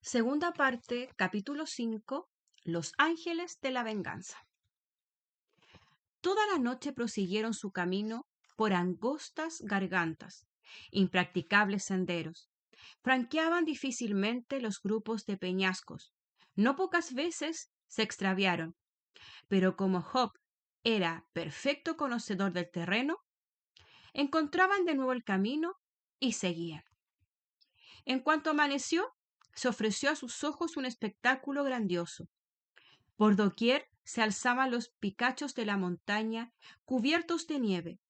Segunda parte, capítulo 5. Los ángeles de la venganza. Toda la noche prosiguieron su camino por angostas gargantas, impracticables senderos. Franqueaban difícilmente los grupos de peñascos. No pocas veces se extraviaron, pero como Job era perfecto conocedor del terreno, encontraban de nuevo el camino y seguían. En cuanto amaneció, se ofreció a sus ojos un espectáculo grandioso. Por doquier se alzaban los picachos de la montaña cubiertos de nieve,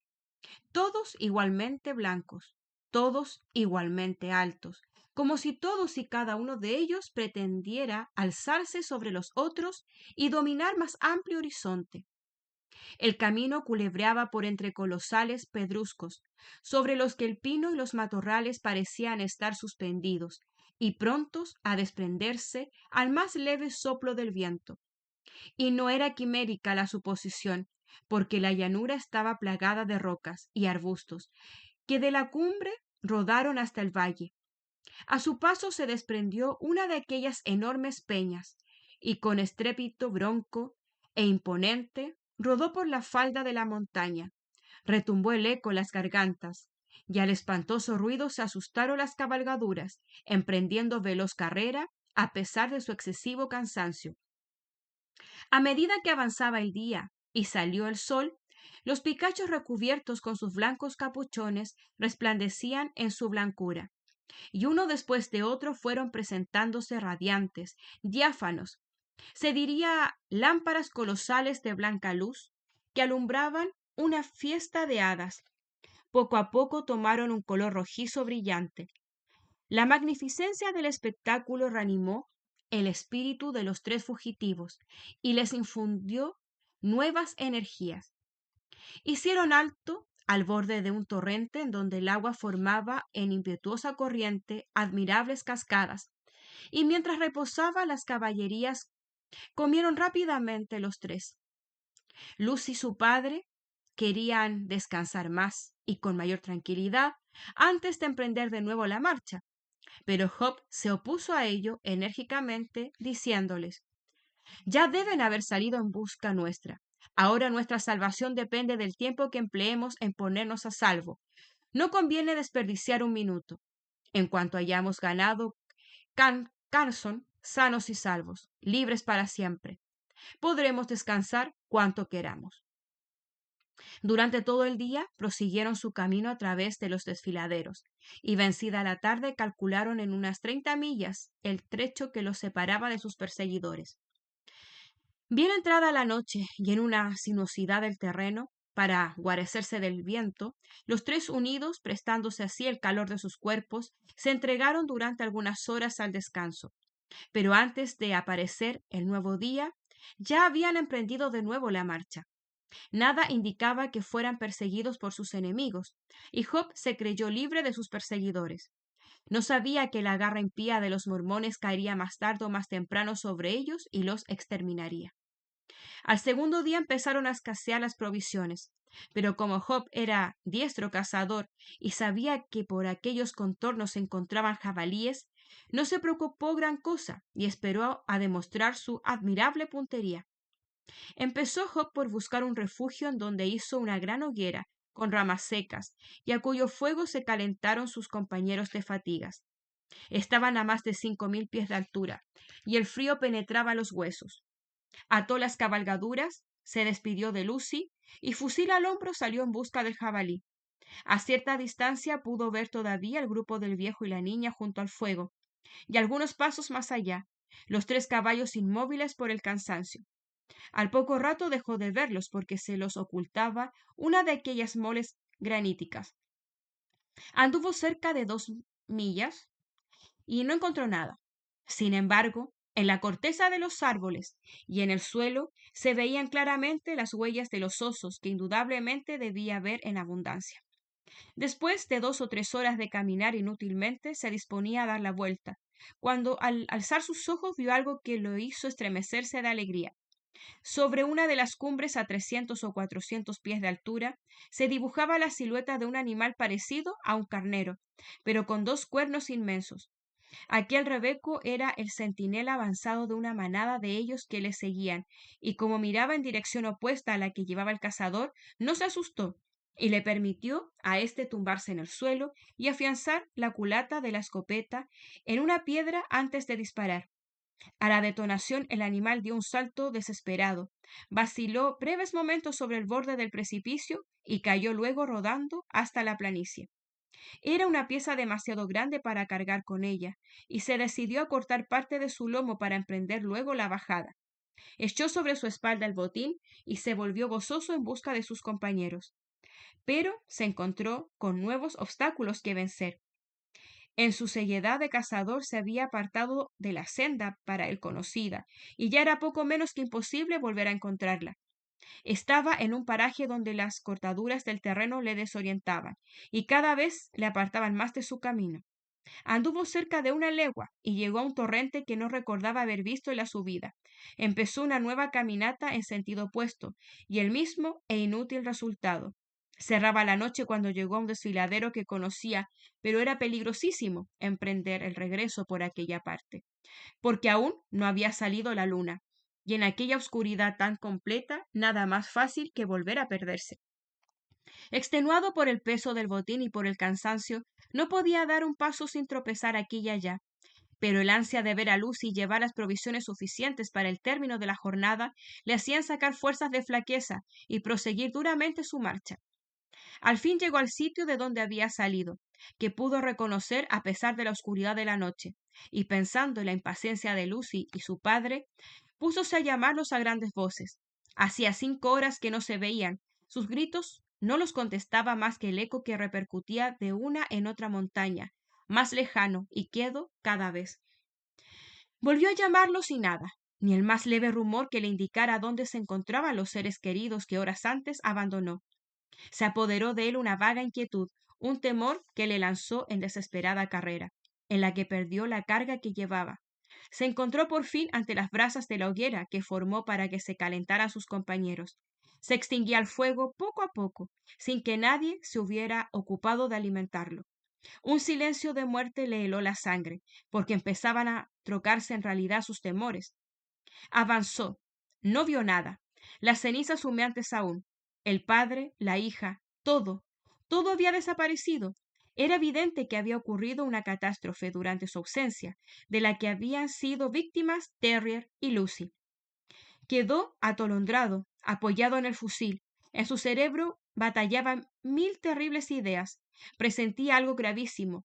todos igualmente blancos, todos igualmente altos, como si todos y cada uno de ellos pretendiera alzarse sobre los otros y dominar más amplio horizonte. El camino culebreaba por entre colosales pedruscos, sobre los que el pino y los matorrales parecían estar suspendidos y prontos a desprenderse al más leve soplo del viento. Y no era quimérica la suposición, porque la llanura estaba plagada de rocas y arbustos, que de la cumbre rodaron hasta el valle. A su paso se desprendió una de aquellas enormes peñas, y con estrépito bronco e imponente rodó por la falda de la montaña. Retumbó el eco en las gargantas, y al espantoso ruido se asustaron las cabalgaduras, emprendiendo veloz carrera a pesar de su excesivo cansancio. A medida que avanzaba el día y salió el sol, los picachos recubiertos con sus blancos capuchones resplandecían en su blancura, y uno después de otro fueron presentándose radiantes, diáfanos, se diría lámparas colosales de blanca luz, que alumbraban una fiesta de hadas. Poco a poco tomaron un color rojizo brillante. La magnificencia del espectáculo reanimó el espíritu de los tres fugitivos y les infundió nuevas energías. Hicieron alto al borde de un torrente en donde el agua formaba en impetuosa corriente admirables cascadas, y mientras reposaban las caballerías, comieron rápidamente los tres. Luz y su padre querían descansar más y con mayor tranquilidad antes de emprender de nuevo la marcha, pero Job se opuso a ello enérgicamente, diciéndoles: ya deben haber salido en busca nuestra. Ahora nuestra salvación depende del tiempo que empleemos en ponernos a salvo. No conviene desperdiciar un minuto. En cuanto hayamos ganado Carson, sanos y salvos, libres para siempre, podremos descansar cuanto queramos. Durante todo el día prosiguieron su camino a través de los desfiladeros, y vencida la tarde calcularon en unas 30 millas el trecho que los separaba de sus perseguidores. Bien entrada la noche y en una sinuosidad del terreno, para guarecerse del viento, los tres unidos, prestándose así el calor de sus cuerpos, se entregaron durante algunas horas al descanso. Pero antes de aparecer el nuevo día, ya habían emprendido de nuevo la marcha. Nada indicaba que fueran perseguidos por sus enemigos, y Job se creyó libre de sus perseguidores. No sabía que la garra impía de los mormones caería más tarde o más temprano sobre ellos y los exterminaría. Al segundo día empezaron a escasear las provisiones, pero como Job era diestro cazador y sabía que por aquellos contornos se encontraban jabalíes, no se preocupó gran cosa y esperó a demostrar su admirable puntería. Empezó Job por buscar un refugio en donde hizo una gran hoguera con ramas secas, y a cuyo fuego se calentaron sus compañeros de fatigas. Estaban a más de 5.000 pies de altura, y el frío penetraba los huesos. Ató las cabalgaduras, se despidió de Lucy, y fusil al hombro salió en busca del jabalí. A cierta distancia pudo ver todavía el grupo del viejo y la niña junto al fuego, y algunos pasos más allá, los tres caballos inmóviles por el cansancio. Al poco rato dejó de verlos porque se los ocultaba una de aquellas moles graníticas. Anduvo cerca de 2 millas y no encontró nada. Sin embargo, en la corteza de los árboles y en el suelo se veían claramente las huellas de los osos que indudablemente debía haber en abundancia. Después de 2 o 3 horas de caminar inútilmente, se disponía a dar la vuelta, cuando al alzar sus ojos vio algo que lo hizo estremecerse de alegría. Sobre una de las cumbres a 300 o 400 pies de altura se dibujaba la silueta de un animal parecido a un carnero, pero con dos cuernos inmensos. Aquel rebeco era el centinela avanzado de una manada de ellos que le seguían, y como miraba en dirección opuesta a la que llevaba el cazador, no se asustó, y le permitió a éste tumbarse en el suelo y afianzar la culata de la escopeta en una piedra antes de disparar. A la detonación el animal dio un salto desesperado, vaciló breves momentos sobre el borde del precipicio y cayó luego rodando hasta la planicie. Era una pieza demasiado grande para cargar con ella, y se decidió a cortar parte de su lomo para emprender luego la bajada. Echó sobre su espalda el botín y se volvió gozoso en busca de sus compañeros. Pero se encontró con nuevos obstáculos que vencer. En su ceguedad de cazador se había apartado de la senda para él conocida, y ya era poco menos que imposible volver a encontrarla. Estaba en un paraje donde las cortaduras del terreno le desorientaban, y cada vez le apartaban más de su camino. Anduvo cerca de una legua y llegó a un torrente que no recordaba haber visto en la subida. Empezó una nueva caminata en sentido opuesto, y el mismo e inútil resultado. Cerraba la noche cuando llegó a un desfiladero que conocía, pero era peligrosísimo emprender el regreso por aquella parte, porque aún no había salido la luna, y en aquella oscuridad tan completa nada más fácil que volver a perderse. Extenuado por el peso del botín y por el cansancio, no podía dar un paso sin tropezar aquí y allá, pero el ansia de ver a Lucy llevar las provisiones suficientes para el término de la jornada le hacían sacar fuerzas de flaqueza y proseguir duramente su marcha. Al fin llegó al sitio de donde había salido, que pudo reconocer a pesar de la oscuridad de la noche, y pensando en la impaciencia de Lucy y su padre, púsose a llamarlos a grandes voces. Hacía 5 horas que no se veían. Sus gritos no los contestaba más que el eco que repercutía de una en otra montaña, más lejano y quedo cada vez. Volvió a llamarlos y nada, ni el más leve rumor que le indicara dónde se encontraban los seres queridos que horas antes abandonó. Se apoderó de él una vaga inquietud, un temor que le lanzó en desesperada carrera, en la que perdió la carga que llevaba. Se encontró por fin ante las brasas de la hoguera que formó para que se calentaran sus compañeros. Se extinguía el fuego poco a poco, sin que nadie se hubiera ocupado de alimentarlo. Un silencio de muerte le heló la sangre, porque empezaban a trocarse en realidad sus temores. Avanzó. No vio nada. Las cenizas humeantes aún. El padre, la hija, todo. Todo había desaparecido. Era evidente que había ocurrido una catástrofe durante su ausencia, de la que habían sido víctimas Terrier y Lucy. Quedó atolondrado, apoyado en el fusil. En su cerebro batallaban 1000 terribles ideas. Presentía algo gravísimo,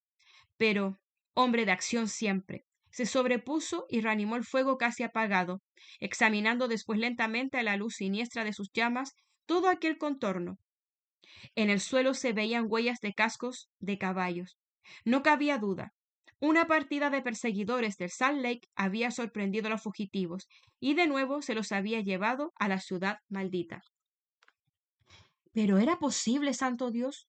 pero, hombre de acción siempre, se sobrepuso y reanimó el fuego casi apagado, examinando después lentamente a la luz siniestra de sus llamas todo aquel contorno. En el suelo se veían huellas de cascos de caballos. No cabía duda. Una partida de perseguidores del Salt Lake había sorprendido a los fugitivos y de nuevo se los había llevado a la ciudad maldita. ¿Pero era posible, santo Dios?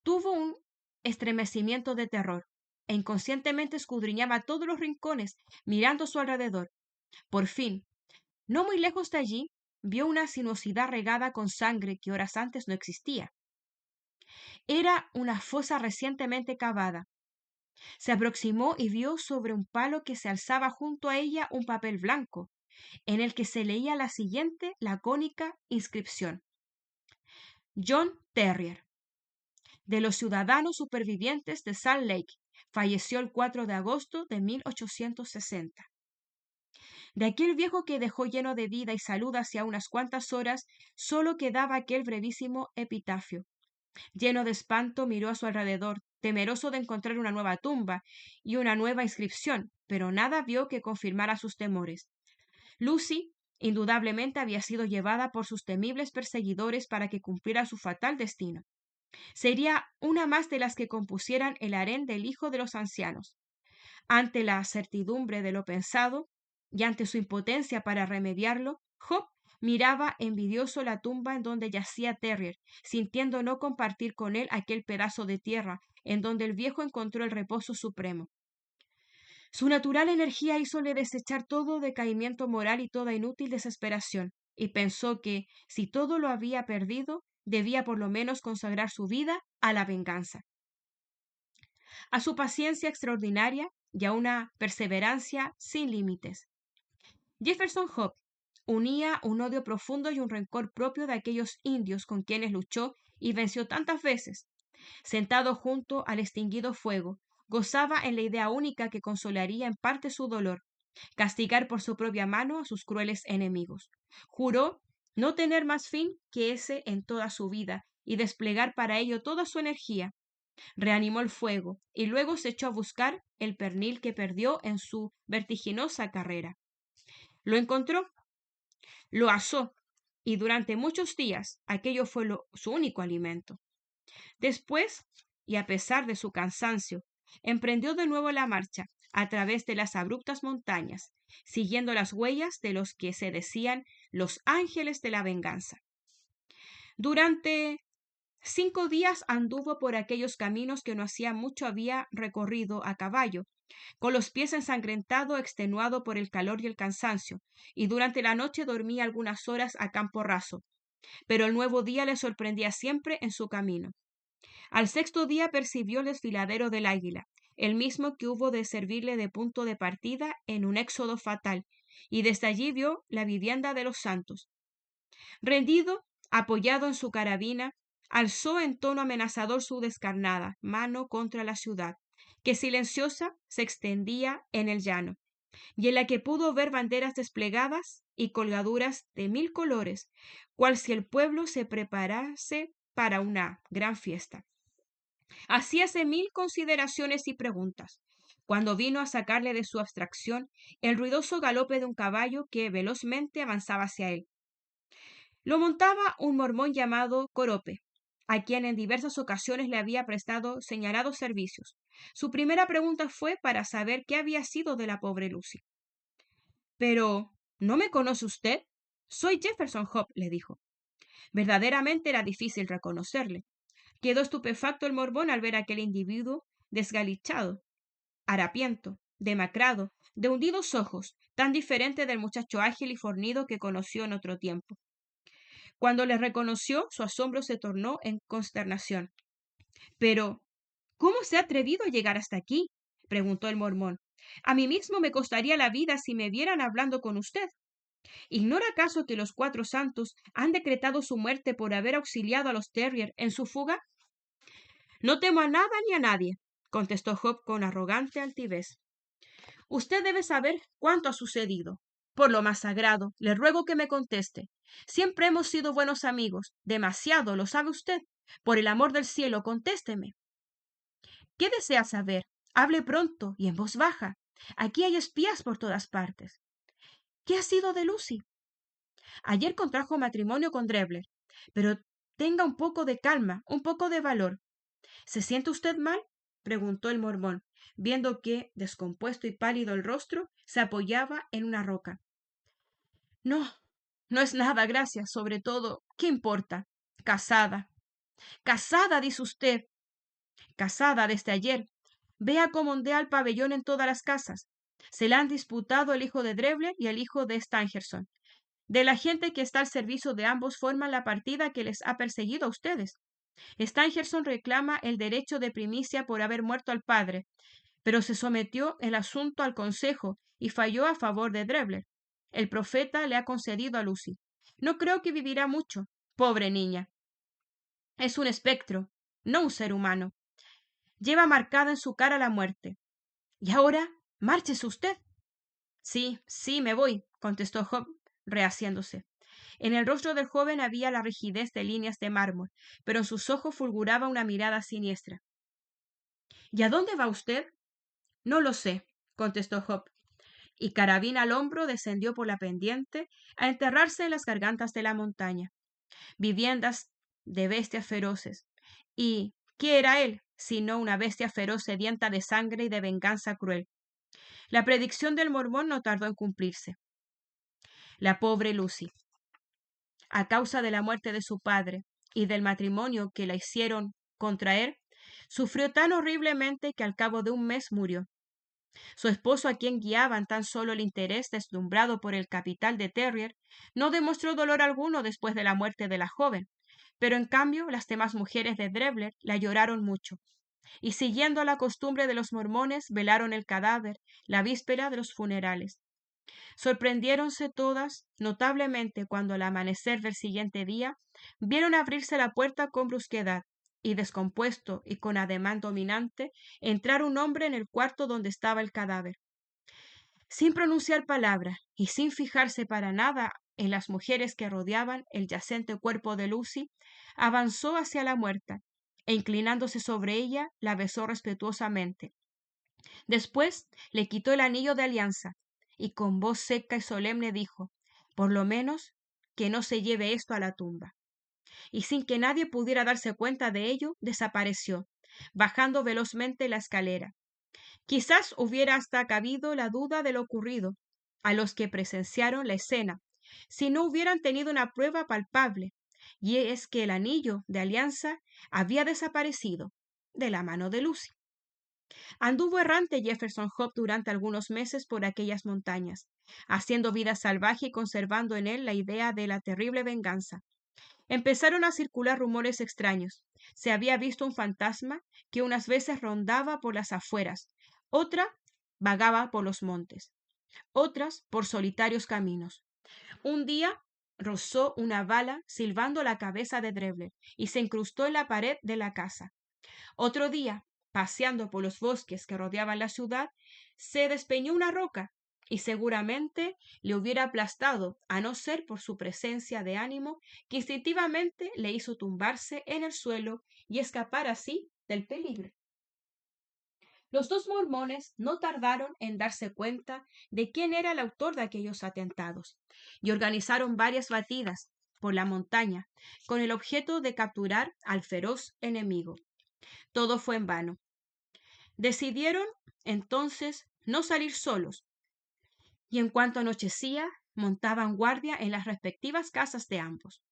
Tuvo un estremecimiento de terror e inconscientemente escudriñaba todos los rincones, mirando a su alrededor. Por fin, no muy lejos de allí, vio una sinuosidad regada con sangre que horas antes no existía. Era una fosa recientemente cavada. Se aproximó y vio sobre un palo que se alzaba junto a ella un papel blanco, en el que se leía la siguiente lacónica inscripción: John Terrier, de los ciudadanos supervivientes de Salt Lake, falleció el 4 de agosto de 1860. De aquel viejo que dejó lleno de vida y salud hacia unas cuantas horas, solo quedaba aquel brevísimo epitafio. Lleno de espanto, miró a su alrededor, temeroso de encontrar una nueva tumba y una nueva inscripción, pero nada vio que confirmara sus temores. Lucy, indudablemente, había sido llevada por sus temibles perseguidores para que cumpliera su fatal destino. Sería una más de las que compusieran el harén del hijo de los ancianos. Ante la certidumbre de lo pensado y ante su impotencia para remediarlo, Job miraba envidioso la tumba en donde yacía Terrier, sintiendo no compartir con él aquel pedazo de tierra en donde el viejo encontró el reposo supremo. Su natural energía hízole desechar todo decaimiento moral y toda inútil desesperación, y pensó que, si todo lo había perdido, debía por lo menos consagrar su vida a la venganza, a su paciencia extraordinaria y a una perseverancia sin límites. Jefferson Hope unía un odio profundo y un rencor propio de aquellos indios con quienes luchó y venció tantas veces. Sentado junto al extinguido fuego, gozaba en la idea única que consolaría en parte su dolor, castigar por su propia mano a sus crueles enemigos. Juró no tener más fin que ese en toda su vida y desplegar para ello toda su energía. Reanimó el fuego y luego se echó a buscar el pernil que perdió en su vertiginosa carrera. Lo encontró, lo asó y durante muchos días aquello fue su único alimento. Después, y a pesar de su cansancio, emprendió de nuevo la marcha a través de las abruptas montañas, siguiendo las huellas de los que se decían los ángeles de la venganza. Durante 5 días anduvo por aquellos caminos que no hacía mucho había recorrido a caballo, con los pies ensangrentados, extenuado por el calor y el cansancio, y durante la noche dormía algunas horas a campo raso, pero el nuevo día le sorprendía siempre en su camino. Al 6.º día percibió el desfiladero del águila, el mismo que hubo de servirle de punto de partida en un éxodo fatal, y desde allí vio la vivienda de los santos. Rendido, apoyado en su carabina, alzó en tono amenazador su descarnada mano contra la ciudad, que silenciosa se extendía en el llano, y en la que pudo ver banderas desplegadas y colgaduras de 1000 colores, cual si el pueblo se preparase para una gran fiesta. Hacíase 1000 consideraciones y preguntas, cuando vino a sacarle de su abstracción el ruidoso galope de un caballo que velozmente avanzaba hacia él. Lo montaba un mormón llamado Corope, a quien en diversas ocasiones le había prestado señalados servicios. Su primera pregunta fue para saber qué había sido de la pobre Lucy. Pero, ¿no me conoce usted? Soy Jefferson Hope, le dijo. Verdaderamente era difícil reconocerle. Quedó estupefacto el mormón al ver aquel individuo desgalichado, harapiento, demacrado, de hundidos ojos, tan diferente del muchacho ágil y fornido que conoció en otro tiempo. Cuando le reconoció, su asombro se tornó en consternación. Pero, ¿cómo se ha atrevido a llegar hasta aquí? Preguntó el mormón. A mí mismo me costaría la vida si me vieran hablando con usted. ¿Ignora acaso que los 4 santos han decretado su muerte por haber auxiliado a los terrier en su fuga? No temo a nada ni a nadie, contestó Job con arrogante altivez. Usted debe saber cuánto ha sucedido. Por lo más sagrado, le ruego que me conteste. Siempre hemos sido buenos amigos. Demasiado, lo sabe usted. Por el amor del cielo, contésteme. ¿Qué desea saber? Hable pronto y en voz baja. Aquí hay espías por todas partes. ¿Qué ha sido de Lucy? Ayer contrajo matrimonio con Drebler, pero tenga un poco de calma, un poco de valor. ¿Se siente usted mal? Preguntó el mormón, viendo que, descompuesto y pálido el rostro, se apoyaba en una roca. No, no es nada, gracias. Sobre todo, ¿qué importa? Casada. Casada, dice usted. Casada desde ayer. Vea cómo ondea el pabellón en todas las casas. Se la han disputado el hijo de Drebler y el hijo de Stangerson. De la gente que está al servicio de ambos forman la partida que les ha perseguido a ustedes. Stangerson reclama el derecho de primicia por haber muerto al padre, pero se sometió el asunto al consejo y falló a favor de Drebler. El profeta le ha concedido a Lucy. No creo que vivirá mucho. Pobre niña. Es un espectro, no un ser humano. Lleva marcada en su cara la muerte. Y ahora, márchese usted. Sí, sí, me voy, contestó Job, rehaciéndose. En el rostro del joven había la rigidez de líneas de mármol, pero en sus ojos fulguraba una mirada siniestra. ¿Y a dónde va usted? No lo sé, contestó Job, y carabina al hombro descendió por la pendiente a enterrarse en las gargantas de la montaña. Viviendas de bestias feroces. ¿Y qué era él, sino una bestia feroz sedienta de sangre y de venganza cruel? La predicción del mormón no tardó en cumplirse. La pobre Lucy, a causa de la muerte de su padre y del matrimonio que la hicieron contraer, sufrió tan horriblemente que al cabo de un mes murió. Su esposo, a quien guiaban tan solo el interés deslumbrado por el capital de Terrier, no demostró dolor alguno después de la muerte de la joven, pero en cambio las demás mujeres de Drevler la lloraron mucho, y siguiendo la costumbre de los mormones, velaron el cadáver la víspera de los funerales. Sorprendiéronse todas notablemente cuando al amanecer del siguiente día vieron abrirse la puerta con brusquedad y descompuesto y con ademán dominante entrar un hombre en el cuarto donde estaba el cadáver. Sin pronunciar palabra y sin fijarse para nada en las mujeres que rodeaban el yacente cuerpo de Lucy, avanzó hacia la muerta e inclinándose sobre ella la besó respetuosamente. Después le quitó el anillo de alianza y con voz seca y solemne dijo: por lo menos que no se lleve esto a la tumba. Y sin que nadie pudiera darse cuenta de ello, desapareció, bajando velozmente la escalera. Quizás hubiera hasta cabido la duda de lo ocurrido a los que presenciaron la escena, si no hubieran tenido una prueba palpable, y es que el anillo de alianza había desaparecido de la mano de Lucy. Anduvo errante Jefferson Hope durante algunos meses por aquellas montañas, haciendo vida salvaje y conservando en él la idea de la terrible venganza. Empezaron a circular rumores extraños. Se había visto un fantasma que unas veces rondaba por las afueras, otra vagaba por los montes, otras por solitarios caminos. Un día rozó una bala silbando la cabeza de Drevler y se incrustó en la pared de la casa. Otro día, paseando por los bosques que rodeaban la ciudad, se despeñó una roca y seguramente le hubiera aplastado, a no ser por su presencia de ánimo que instintivamente le hizo tumbarse en el suelo y escapar así del peligro. Los dos mormones no tardaron en darse cuenta de quién era el autor de aquellos atentados y organizaron varias batidas por la montaña con el objeto de capturar al feroz enemigo. Todo fue en vano. Decidieron entonces no salir solos y en cuanto anochecía montaban guardia en las respectivas casas de ambos.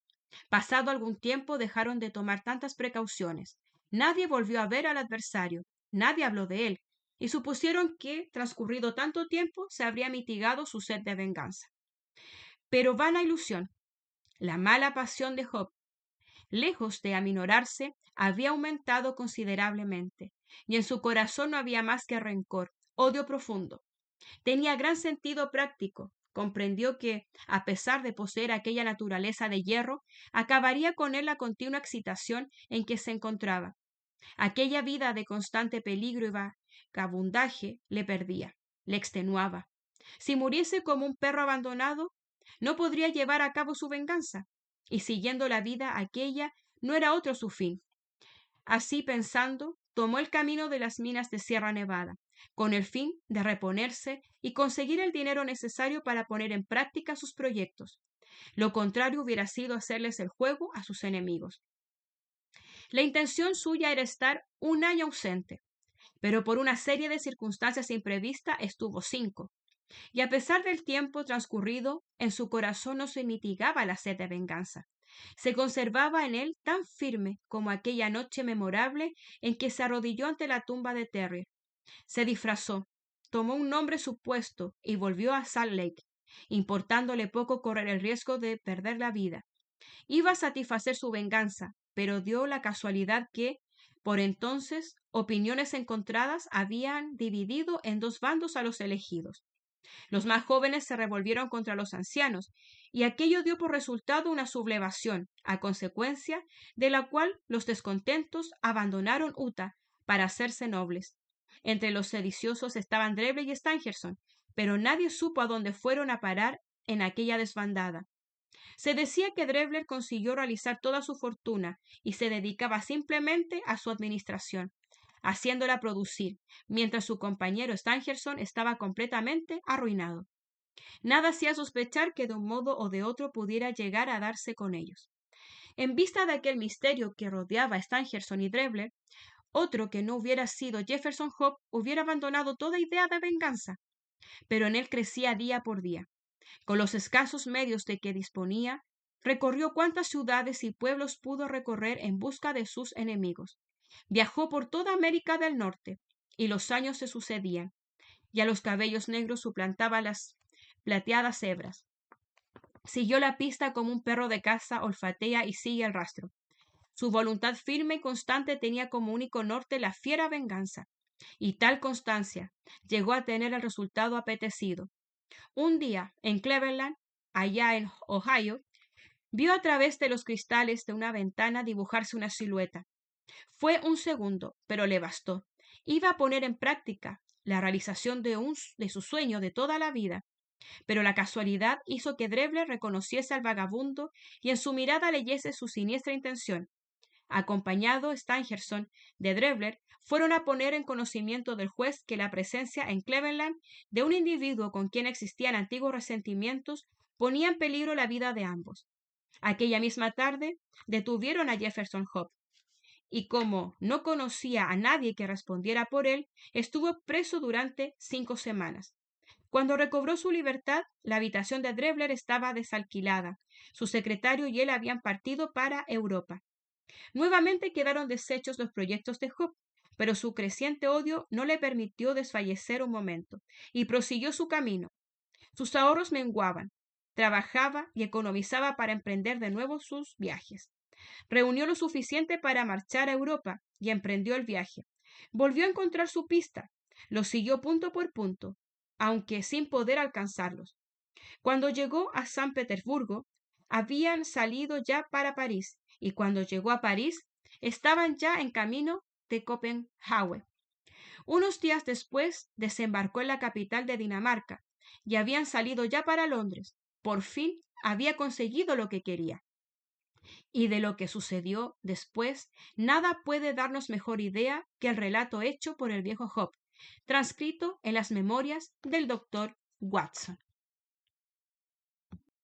Pasado algún tiempo dejaron de tomar tantas precauciones. Nadie volvió a ver al adversario, nadie habló de él, y supusieron que, transcurrido tanto tiempo, se habría mitigado su sed de venganza. Pero vana ilusión. La mala pasión de Job, lejos de aminorarse, había aumentado considerablemente, y en su corazón no había más que rencor, odio profundo. Tenía gran sentido práctico. Comprendió que, a pesar de poseer aquella naturaleza de hierro, acabaría con él la continua excitación en que se encontraba. Aquella vida de constante peligro y vagabundaje le perdía, le extenuaba. Si muriese como un perro abandonado, no podría llevar a cabo su venganza, y siguiendo la vida aquella no era otro su fin. Así pensando, tomó el camino de las minas de Sierra Nevada, con el fin de reponerse y conseguir el dinero necesario para poner en práctica sus proyectos. Lo contrario hubiera sido hacerles el juego a sus enemigos. La intención suya era estar un año ausente, pero por una serie de circunstancias imprevistas estuvo 5, y a pesar del tiempo transcurrido, en su corazón no se mitigaba la sed de venganza. Se conservaba en él tan firme como aquella noche memorable en que se arrodilló ante la tumba de Terry. Se disfrazó, tomó un nombre supuesto y volvió a Salt Lake, importándole poco correr el riesgo de perder la vida. Iba a satisfacer su venganza, pero dio la casualidad que, por entonces, opiniones encontradas habían dividido en dos bandos a los elegidos. Los más jóvenes se revolvieron contra los ancianos, y aquello dio por resultado una sublevación, a consecuencia de la cual los descontentos abandonaron Utah para hacerse nobles. Entre los sediciosos estaban Drevler y Stangerson, pero nadie supo a dónde fueron a parar en aquella desbandada. Se decía que Drevler consiguió realizar toda su fortuna y se dedicaba simplemente a su administración, haciéndola producir, mientras su compañero Stangerson estaba completamente arruinado. Nada hacía sospechar que de un modo o de otro pudiera llegar a darse con ellos. En vista de aquel misterio que rodeaba a Stangerson y Drevler, otro que no hubiera sido Jefferson Hope hubiera abandonado toda idea de venganza, pero en él crecía día por día. Con los escasos medios de que disponía, recorrió cuantas ciudades y pueblos pudo recorrer en busca de sus enemigos. Viajó por toda América del Norte, y los años se sucedían. y a los cabellos negros suplantaba las plateadas hebras. Siguió la pista como un perro de caza olfatea y sigue el rastro. Su voluntad firme y constante tenía como único norte la fiera venganza, y tal constancia llegó a tener el resultado apetecido. Un día, en Cleveland, allá en Ohio, vio a través de los cristales de una ventana dibujarse una silueta. Fue un segundo, pero le bastó. Iba a poner en práctica la realización de su sueño de toda la vida, pero la casualidad hizo que Drevler reconociese al vagabundo y en su mirada leyese su siniestra intención. Acompañado Stangerson de Drevler, fueron a poner en conocimiento del juez que la presencia en Cleveland de un individuo con quien existían antiguos resentimientos ponía en peligro la vida de ambos. Aquella misma tarde detuvieron a Jefferson Hope, y como no conocía a nadie que respondiera por él, estuvo preso durante 5 semanas. Cuando recobró su libertad, la habitación de Drevler estaba desalquilada. Su secretario y él habían partido para Europa. Nuevamente quedaron deshechos los proyectos de Hope, pero su creciente odio no le permitió desfallecer un momento, y prosiguió su camino. Sus ahorros menguaban. Trabajaba y economizaba para emprender de nuevo sus viajes. Reunió lo suficiente para marchar a Europa y emprendió el viaje. Volvió a encontrar su pista. Lo siguió punto por punto, aunque sin poder alcanzarlos. Cuando llegó a San Petersburgo, habían salido ya para París, y cuando llegó a París, estaban ya en camino de Copenhague. Unos días después desembarcó en la capital de Dinamarca, y habían salido ya para Londres. Por fin había conseguido lo que quería. Y de lo que sucedió después, nada puede darnos mejor idea que el relato hecho por el viejo Hope, transcrito en las memorias del doctor Watson.